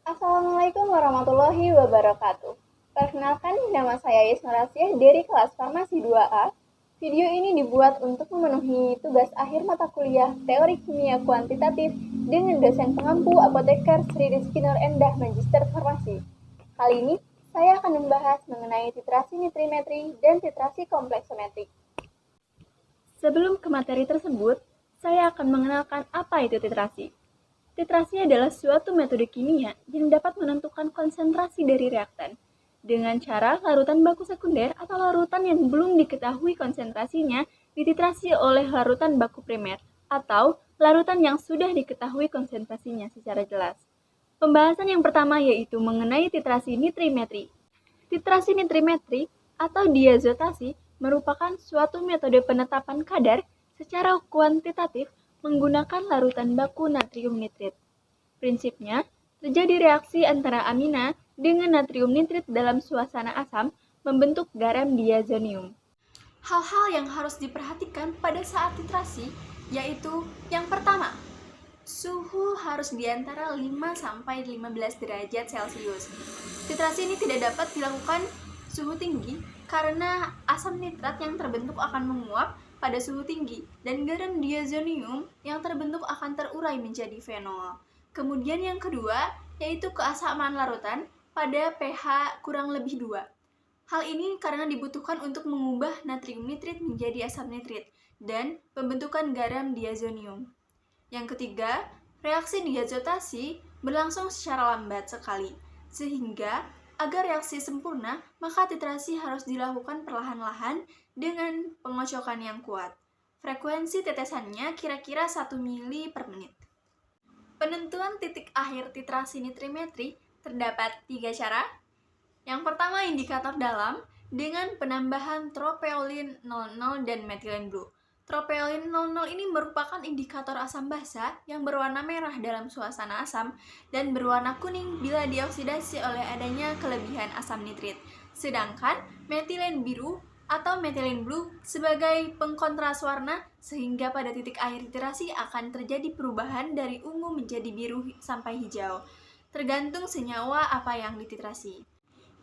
Assalamualaikum warahmatullahi wabarakatuh. Perkenalkan, nama saya Yesna Rasyah dari kelas Farmasi 2A. Video ini dibuat untuk memenuhi tugas akhir mata kuliah Teori Kimia Kuantitatif dengan dosen pengampu apoteker Sri Rizky Nur Endah Magister Farmasi. Kali ini, saya akan membahas mengenai titrasi nitrimetri dan titrasi kompleksometri. Sebelum ke materi tersebut, saya akan mengenalkan apa itu titrasi. Titrasi adalah suatu metode kimia yang dapat menentukan konsentrasi dari reaktan dengan cara larutan baku sekunder atau larutan yang belum diketahui konsentrasinya dititrasi oleh larutan baku primer atau larutan yang sudah diketahui konsentrasinya secara jelas. Pembahasan yang pertama yaitu mengenai titrasi nitrimetri. Titrasi nitrimetri atau diazotasi merupakan suatu metode penetapan kadar secara kuantitatif menggunakan larutan baku natrium nitrit. Prinsipnya, terjadi reaksi antara amina dengan natrium nitrit dalam suasana asam membentuk garam diazonium. Hal-hal yang harus diperhatikan pada saat titrasi yaitu yang pertama, suhu harus di antara 5-15 derajat Celcius. Titrasi ini tidak dapat dilakukan suhu tinggi karena asam nitrat yang terbentuk akan menguap pada suhu tinggi dan garam diazonium yang terbentuk akan terurai menjadi fenol. Kemudian yang kedua yaitu keasaman larutan pada pH kurang lebih 2. Hal ini karena dibutuhkan untuk mengubah natrium nitrit menjadi asam nitrit dan pembentukan garam diazonium. Yang ketiga, reaksi diazotasi berlangsung secara lambat sekali, sehingga agar reaksi sempurna, maka titrasi harus dilakukan perlahan-lahan dengan pengocokan yang kuat. Frekuensi tetesannya kira-kira 1 mili per menit. Penentuan titik akhir titrasi nitrimetri terdapat 3 cara. Yang pertama, indikator dalam dengan penambahan tropeolin 00 dan metilen blue. Tropeolin 00 ini merupakan indikator asam basa yang berwarna merah dalam suasana asam dan berwarna kuning bila dioksidasi oleh adanya kelebihan asam nitrit. Sedangkan metilen biru atau metilen blue sebagai pengkontras warna sehingga pada titik akhir titrasi akan terjadi perubahan dari ungu menjadi biru sampai hijau, tergantung senyawa apa yang dititrasi.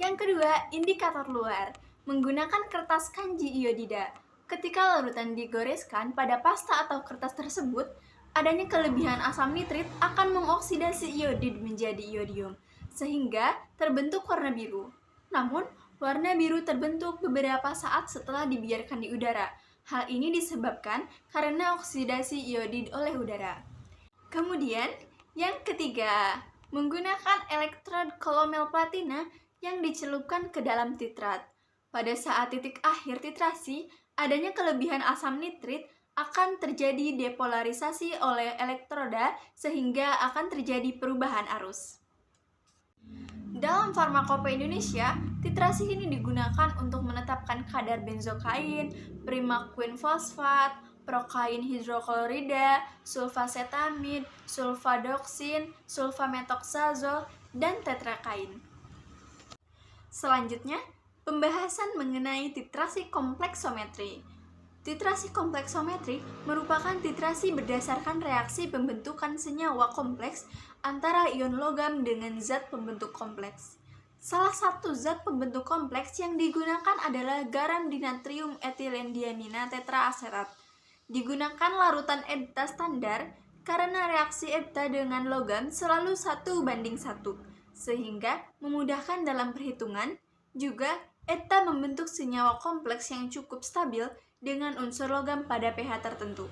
Yang kedua, indikator luar menggunakan kertas kanji iodida. Ketika larutan digoreskan pada pasta atau kertas tersebut, adanya kelebihan asam nitrit akan mengoksidasi iodid menjadi iodium, sehingga terbentuk warna biru. Namun, warna biru terbentuk beberapa saat setelah dibiarkan di udara. Hal ini disebabkan karena oksidasi iodid oleh udara. Kemudian, yang ketiga, menggunakan elektrod kolomel platina yang dicelupkan ke dalam titrat. Pada saat titik akhir titrasi, adanya kelebihan asam nitrit akan terjadi depolarisasi oleh elektroda sehingga akan terjadi perubahan arus. Dalam farmakope Indonesia, titrasi ini digunakan untuk menetapkan kadar benzokain, primaquine fosfat, prokain hidroklorida, sulfacetamid, sulfadoksin, sulfametoxazol, dan tetrakain. Selanjutnya, pembahasan mengenai titrasi kompleksometri. Titrasi kompleksometri merupakan titrasi berdasarkan reaksi pembentukan senyawa kompleks antara ion logam dengan zat pembentuk kompleks. Salah satu zat pembentuk kompleks yang digunakan adalah garam dinatrium etilendiamina tetraasetat. Digunakan larutan EDTA standar karena reaksi EDTA dengan logam selalu 1:1, sehingga memudahkan dalam perhitungan. Juga, EDTA membentuk senyawa kompleks yang cukup stabil dengan unsur logam pada pH tertentu.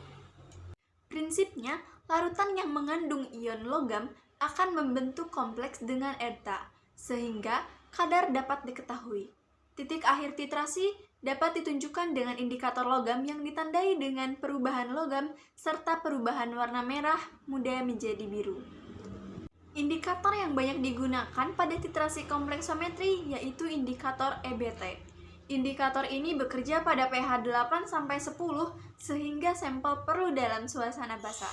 Prinsipnya, larutan yang mengandung ion logam akan membentuk kompleks dengan EDTA, sehingga kadar dapat diketahui. Titik akhir titrasi dapat ditunjukkan dengan indikator logam yang ditandai dengan perubahan logam serta perubahan warna merah muda menjadi biru. Indikator yang banyak digunakan pada titrasi kompleksometri yaitu indikator EBT. Indikator ini bekerja pada pH 8-10 sehingga sampel perlu dalam suasana basah.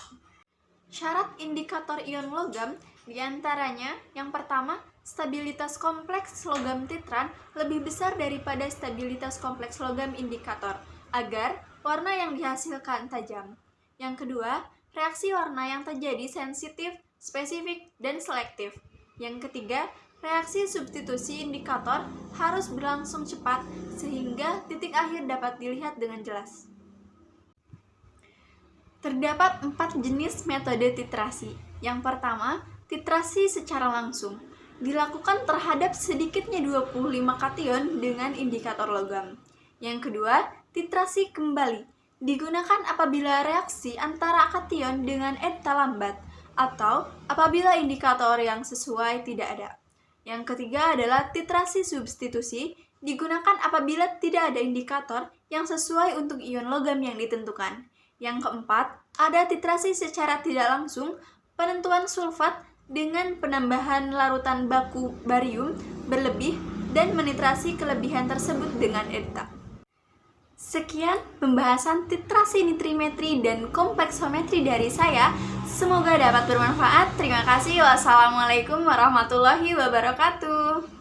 Syarat indikator ion logam diantaranya yang pertama, stabilitas kompleks logam titran lebih besar daripada stabilitas kompleks logam indikator agar warna yang dihasilkan tajam. Yang kedua, reaksi warna yang terjadi sensitif, spesifik, dan selektif. Yang ketiga, reaksi substitusi indikator harus berlangsung cepat sehingga titik akhir dapat dilihat dengan jelas. Terdapat 4 jenis metode titrasi. Yang pertama, titrasi secara langsung. Dilakukan terhadap sedikitnya 25 kation dengan indikator logam. Yang kedua, titrasi kembali. Digunakan apabila reaksi antara kation dengan eta lambat atau apabila indikator yang sesuai tidak ada. Yang ketiga adalah titrasi substitusi. Digunakan apabila tidak ada indikator yang sesuai untuk ion logam yang ditentukan. Yang keempat, ada titrasi secara tidak langsung, penentuan sulfat dengan penambahan larutan baku barium berlebih dan menitrasi kelebihan tersebut dengan eta. Sekian pembahasan titrasi nitrimetri dan kompleksometri dari saya. Semoga dapat bermanfaat. Terima kasih. Wassalamualaikum warahmatullahi wabarakatuh.